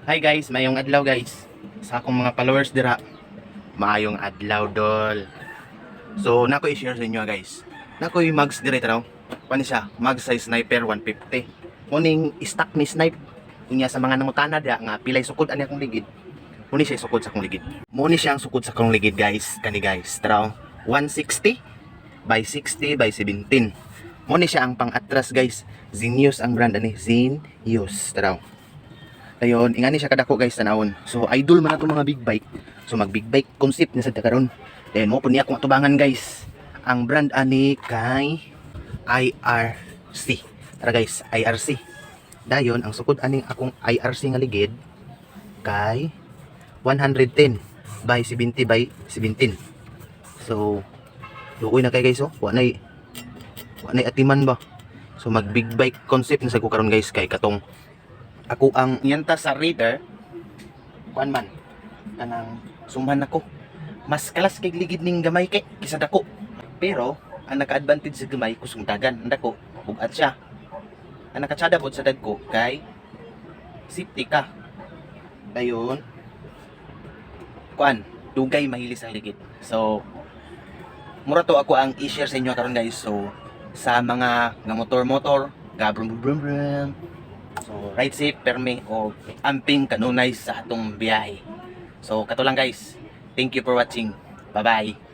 Hi guys, mayong adlaw guys. Sa akong mga followers dira, maayong adlaw dol. So nako i-share sa inyo guys. Nako yung mags dira raw. Pano siya? Mag size sniper 150. Muning stock ni snipe. Unya sa mga nangutana da nga pilay sukod ani akong ligid. Muni siya sukod sa akong ligid. Muni siya ang sukod sa akong ligid guys. Kani guys, taraw 160 by 60 by 17. Muni siya ang pang-atras guys. Zenius ang brand ani, Zenius. Taraw. Ayun, ingani siya kadako guys tanawon. So idol man ato mga big bike. So mag big bike concept ni sa karon. Then mo po niya akong atubangan guys. Ang brand ani kay IRC. Tara guys, IRC. Dayon ang sukod aning akong IRC nga ligid kay 110 by 70 by 17. So luoy na kay guys oh. Wa nay atiman ba. So mag big bike concept na sa ko karon guys kay katong ako ang yanta sa reader kuan man kanang sumhan ako mas kalas kay ligid ning gamay kay kisa dako, pero ang naka-advantage sa gamay kusog dagan ang dako bugat siya. Ang nakatsada pod sa dagko kay safety ka dayon kuan dugay mahili sa ligid. So mura to ako ang i-share sa inyo karon guys. So sa mga nga motor ga brum brum brum. So, ride safe, permi, o amping kanunay sa atong biyahe. So, kato lang guys. Thank you for watching. Bye-bye.